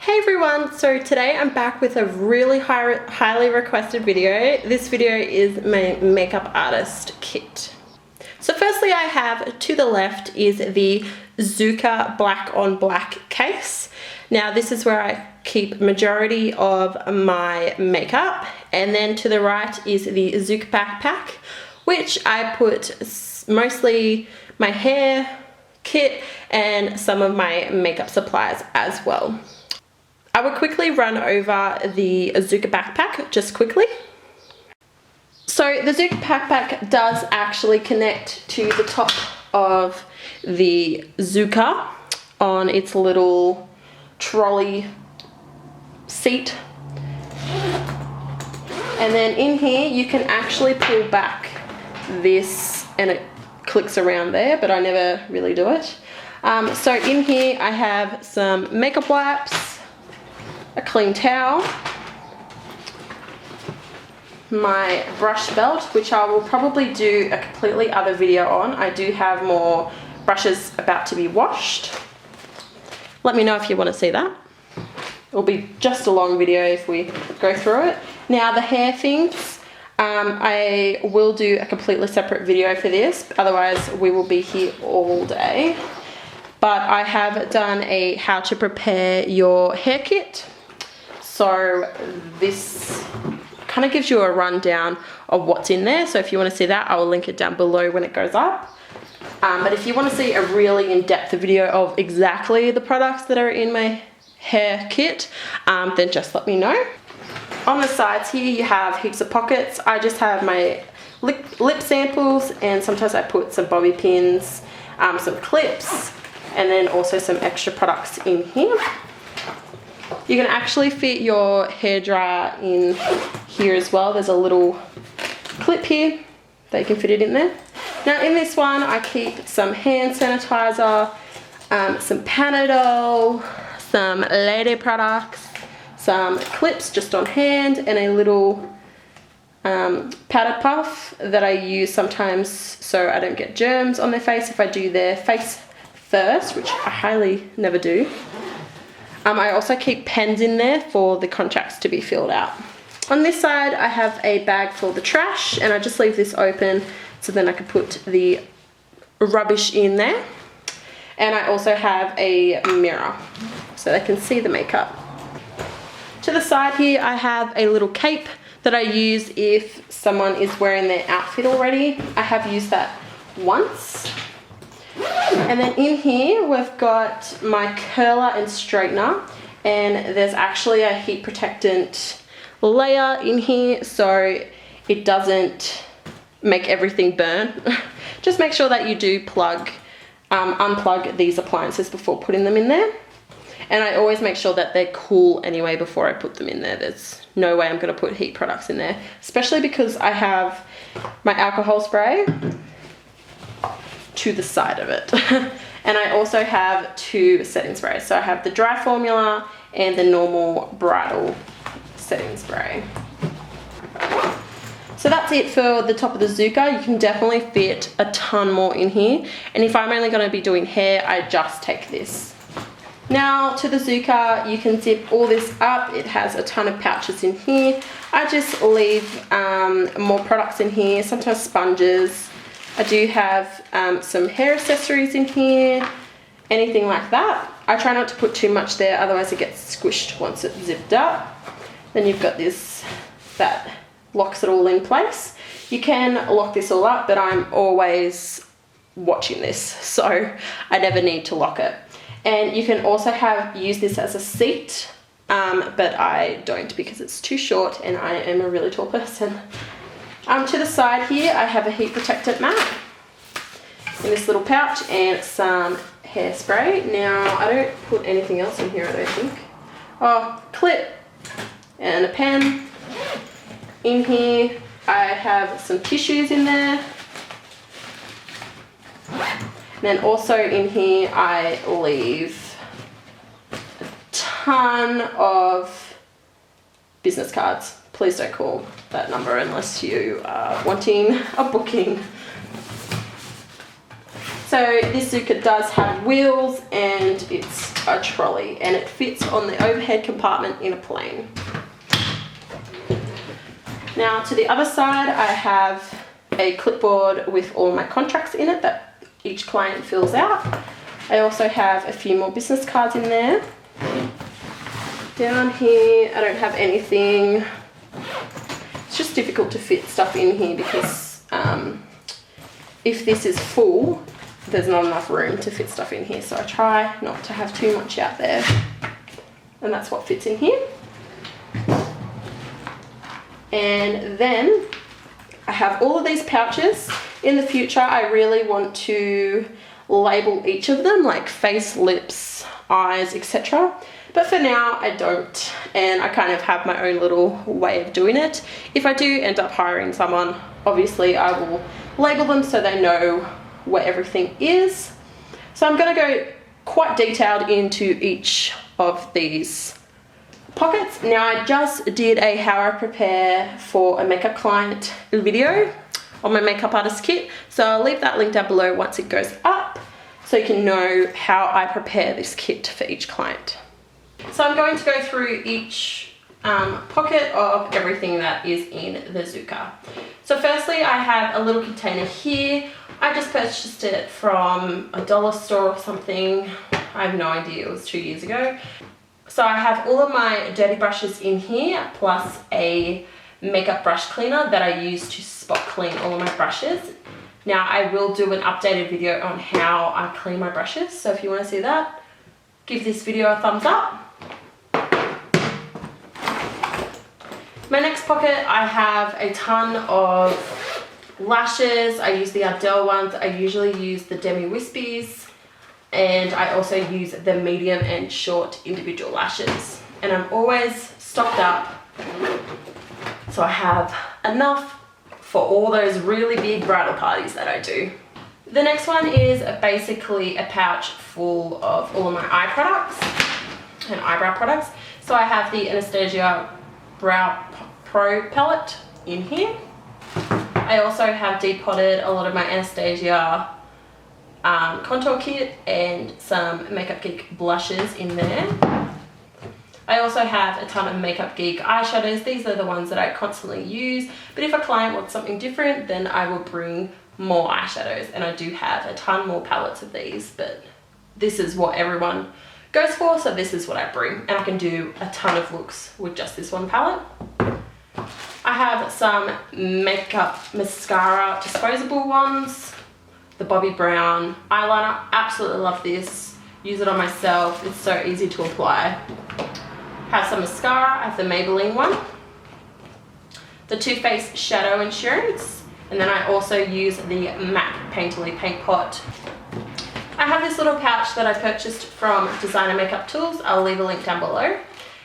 Hey everyone, so today I'm back with a really highly requested video. This video is my makeup artist kit. So firstly I have to the left is the Zuca black on black case. Now this is where I keep majority of my makeup, and then to the right is the Zuca backpack, which I put mostly my hair kit and some of my makeup supplies as well. I will quickly run over the Zuca backpack just quickly. So the Zuca backpack does actually connect to the top of the Zuca on its little trolley seat. And then in here you can actually pull back this and it clicks around there, but I never really do it. So in here I have some makeup wipes, a clean towel, my brush belt, which I will probably do a completely other video on. I do have more brushes about to be washed. Let me know if you want to see that. It'll be just a long video if we go through it. Now the hair things, I will do a completely separate video for this, otherwise we will be here all day. But I have done a how to prepare your hair kit. So this kind of gives you a rundown of what's in there. So if you want to see that, I will link it down below when it goes up. But if you want to see a really in-depth video of exactly the products that are in my hair kit, then just let me know. On the sides here you have heaps of pockets. I just have my lip samples, and sometimes I put some bobby pins, some clips, and then also some extra products in here. You can actually fit your hairdryer in here as well. There's a little clip here that you can fit it in there. Now in this one I keep some hand sanitizer, some Panadol, some lady products, some clips just on hand, and a little powder puff that I use sometimes so I don't get germs on their face if I do their face first, which I highly never do. I also keep pens in there for the contracts to be filled out. On this side I have a bag for the trash, and I just leave this open so then I can put the rubbish in there. And I also have a mirror so they can see the makeup. To the side here I have a little cape that I use if someone is wearing their outfit already. I have used that once. And then in here we've got my curler and straightener, and there's actually a heat protectant layer in here so it doesn't make everything burn. Just make sure that you do unplug these appliances before putting them in there. And I always make sure that they're cool anyway before I put them in there. There's no way I'm going to put heat products in there, especially because I have my alcohol spray to the side of it. And I also have two setting sprays. So I have the dry formula and the normal bridal setting spray. So that's it for the top of the Zuca. You can definitely fit a ton more in here. And if I'm only going to be doing hair, I just take this. Now to the Zuca, you can zip all this up. It has a ton of pouches in here. I just leave more products in here, sometimes sponges. I do have some hair accessories in here, anything like that. I try not to put too much there, otherwise it gets squished once it's zipped up. Then you've got this that locks it all in place. You can lock this all up, but I'm always watching this, so I never need to lock it. And you can also use this as a seat, but I don't because it's too short and I am a really tall person. To the side here I have a heat protectant mat in this little pouch and some hairspray. Now I don't put anything else in here, I don't think. Oh, clip and a pen. In here I have some tissues in there. And then also in here I leave a ton of business cards. Please don't call that number unless you are wanting a booking. So So this Zuca does have wheels and it's a trolley and it fits on the overhead compartment in a plane. Now to the other side I have a clipboard with all my contracts in it that each client fills out. I also have a few more business cards in there. Down here I don't have anything. It's just difficult to fit stuff in here because if this is full, there's not enough room to fit stuff in here. So I try not to have too much out there. And that's what fits in here. And then I have all of these pouches. In the future, I really want to label each of them, like face, lips, eyes, etc. But for now, I don't. And I kind of have my own little way of doing it. If I do end up hiring someone, obviously I will label them so they know where everything is. So I'm going to go quite detailed into each of these pockets. Now I just did a how I prepare for a makeup client video on my makeup artist kit, so I'll leave that link down below once it goes up so you can know how I prepare this kit for each client. So I'm going to go through each pocket of everything that is in the Zuca. So firstly I have a little container here. I just purchased it from a dollar store or something. I have no idea, it was 2 years ago. So I have all of my dirty brushes in here, plus a makeup brush cleaner that I use to spot clean all of my brushes. Now I will do an updated video on how I clean my brushes, so if you want to see that, give this video a thumbs up. My next pocket, I have a ton of lashes. I use the Ardell ones. I usually use the Demi Wispies. And I also use the medium and short individual lashes. And I'm always stocked up, so I have enough for all those really big bridal parties that I do. The next one is basically a pouch full of all of my eye products and eyebrow products. So I have the Anastasia Brow Pro palette in here. I also have depotted a lot of my Anastasia contour kit and some Makeup Geek blushes in there. I also have a ton of Makeup Geek eyeshadows. These are the ones that I constantly use, but if a client wants something different, then I will bring more eyeshadows, and I do have a ton more palettes of these, but this is what everyone goes for, so this is what I bring, and I can do a ton of looks with just this one palette. I have some makeup mascara disposable ones. The Bobbi Brown eyeliner, absolutely love this. Use it on myself, it's so easy to apply. Have some mascara, I have the Maybelline one. The Too Faced Shadow Insurance, and then I also use the MAC Painterly Paint Pot. I have this little pouch that I purchased from Designer Makeup Tools, I'll leave a link down below.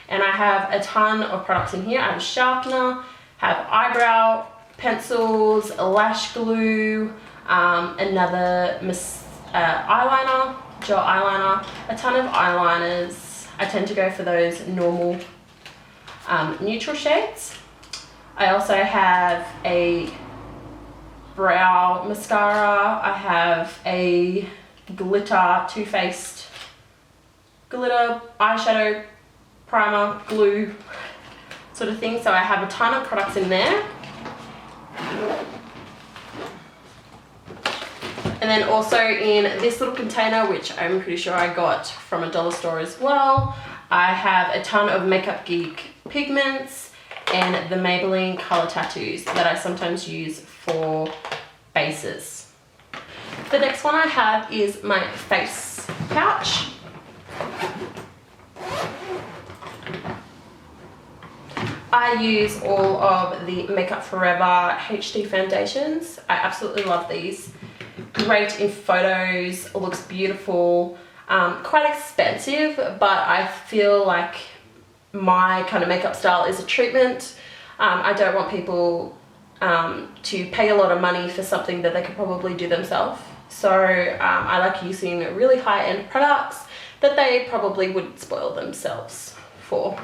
And I have a ton of products in here. I have a sharpener, have eyebrow pencils, a lash glue, another eyeliner, gel eyeliner, a ton of eyeliners. I tend to go for those normal neutral shades. I also have a brow mascara. I have a glitter Too Faced glitter eyeshadow primer, glue sort of thing. So I have a ton of products in there. And then also in this little container, which I'm pretty sure I got from a dollar store as well, I have a ton of Makeup Geek pigments and the Maybelline Color Tattoos that I sometimes use for bases. The next one I have is my face pouch. I use all of the Makeup Forever HD foundations. I absolutely love these. Great in photos, looks beautiful, quite expensive, but I feel like my kind of makeup style is a treatment. I don't want people to pay a lot of money for something that they could probably do themselves. So I like using really high-end products that they probably would spoil themselves for.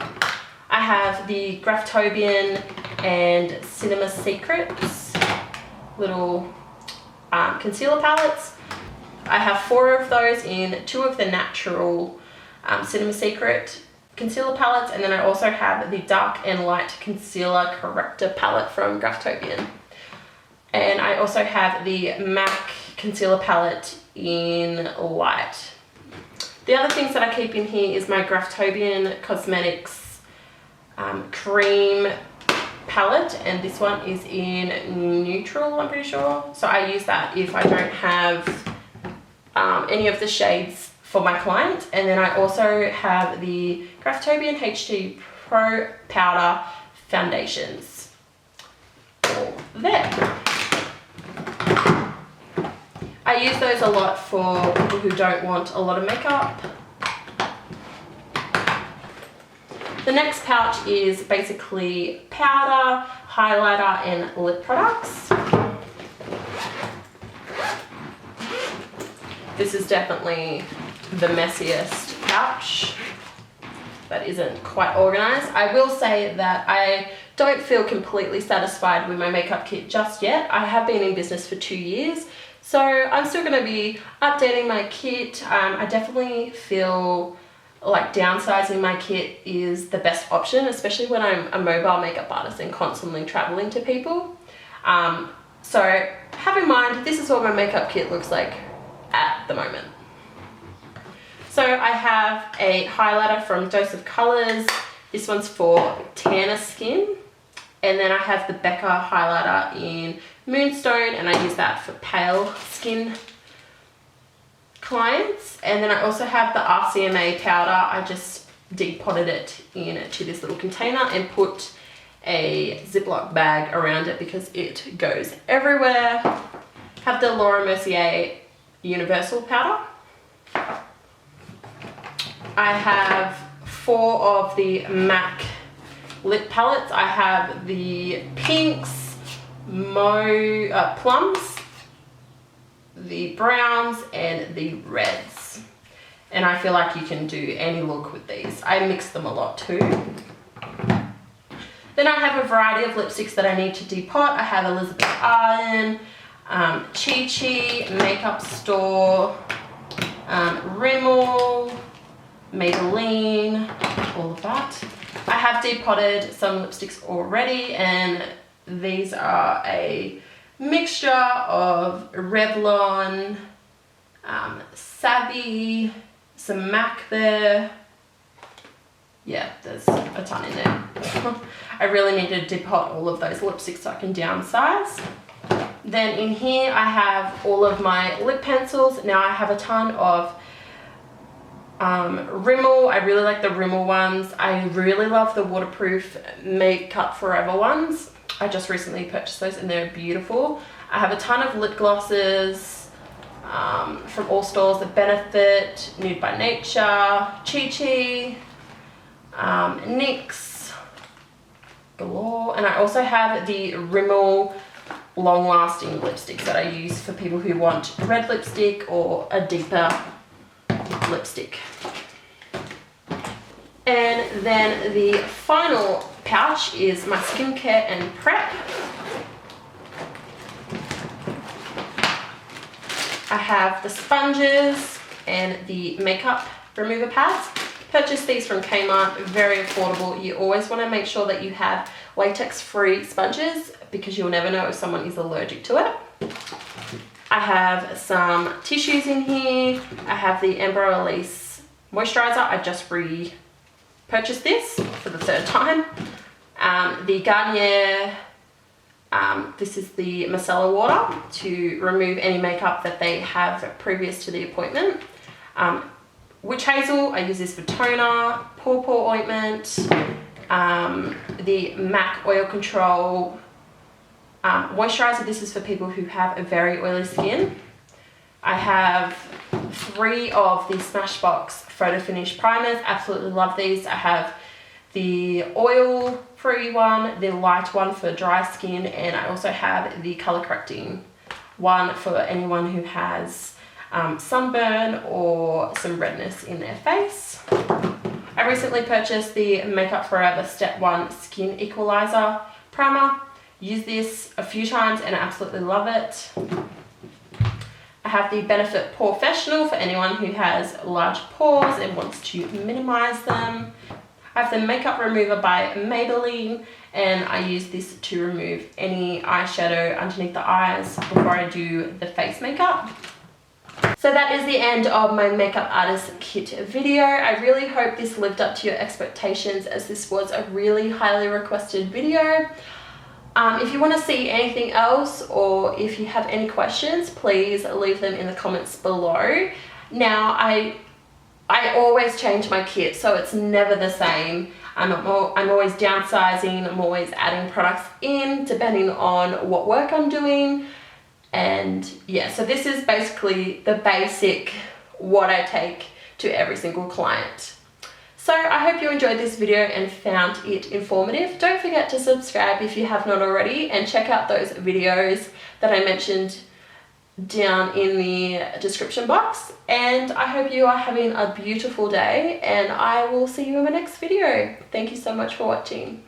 I have the Graftobian and Cinema Secrets little concealer palettes. I have 4 of those in 2 of the natural Cinema Secret concealer palettes, and then I also have the Dark and Light Concealer Corrector palette from Graftobian. And I also have the MAC concealer palette in light. The other things that I keep in here is my Graftobian Cosmetics cream palette, and this one is in neutral, I'm pretty sure. So I use that if I don't have any of the shades for my client. And then I also have the Graftobian HD Pro Powder Foundations. All there. I use those a lot for people who don't want a lot of makeup. The next pouch is basically powder, highlighter, and lip products. This is definitely the messiest pouch that isn't quite organized. I will say that I don't feel completely satisfied with my makeup kit just yet. I have been in business for 2 years, so I'm still going to be updating my kit. I definitely feel like downsizing my kit is the best option, especially when I'm a mobile makeup artist and constantly traveling to people. So have in mind, this is what my makeup kit looks like at the moment. So I have a highlighter from Dose of Colors. This one's for tanner skin. And then I have the Becca highlighter in Moonstone, and I use that for pale skin clients. And then I also have the RCMA powder. I just depotted it into this little container and put a Ziploc bag around it because it goes everywhere. Have the Laura Mercier Universal powder. I have 4 of the MAC lip palettes. I have the pinks, plums, the browns, and the reds. And I feel like you can do any look with these. I mix them a lot too. Then I have a variety of lipsticks that I need to depot. I have Elizabeth Arden, Chi Chi, Makeup Store, Rimmel, Maybelline, all of that. I have depotted some lipsticks already, and these are a mixture of Revlon, Savvy, some MAC there. Yeah, there's a ton in there. I really need to depot all of those lipsticks so I can downsize. Then in here I have all of my lip pencils. Now I have a ton of Rimmel. I really like the Rimmel ones. I really love the waterproof Makeup Forever ones. I just recently purchased those and they're beautiful. I have a ton of lip glosses from all stores. The Benefit, Nude by Nature, Chi Chi, NYX, galore. And I also have the Rimmel long-lasting lipsticks that I use for people who want red lipstick or a deeper lipstick. And then the final pouch is my skincare and prep. I have the sponges and the makeup remover pads. Purchased these from Kmart, very affordable. You always want to make sure that you have latex-free sponges because you'll never know if someone is allergic to it. I have some tissues in here. I have the Amber Elise moisturizer. I just repurchased this for the 3rd time. The Garnier, this is the micellar water to remove any makeup that they have previous to the appointment. Witch Hazel, I use this for toner, pore ointment, the MAC Oil Control moisturizer. This is for people who have a very oily skin. I have 3 of the Smashbox Photo Finish primers. Absolutely love these. I have the oil-free one, the light one for dry skin, and I also have the color correcting one for anyone who has sunburn or some redness in their face. I recently purchased the Makeup Forever Step 1 Skin Equalizer Primer. Used this a few times and I absolutely love it. I I have the Benefit Professional for anyone who has large pores and wants to minimize them. I have the Makeup Remover by Maybelline, and I use this to remove any eyeshadow underneath the eyes before I do the face makeup. So that is the end of my makeup artist kit video. I really hope this lived up to your expectations, as this was a really highly requested video. If you want to see anything else, or if you have any questions, please leave them in the comments below. Now, I always change my kit, so it's never the same. I'm always downsizing, I'm always adding products in depending on what work I'm doing. And yeah, so this is basically the basic what I take to every single client. So I hope you enjoyed this video and found it informative. Don't forget to subscribe if you have not already, and check out those videos that I mentioned down in the description box. And I hope you are having a beautiful day, and I will see you in my next video. Thank you so much for watching.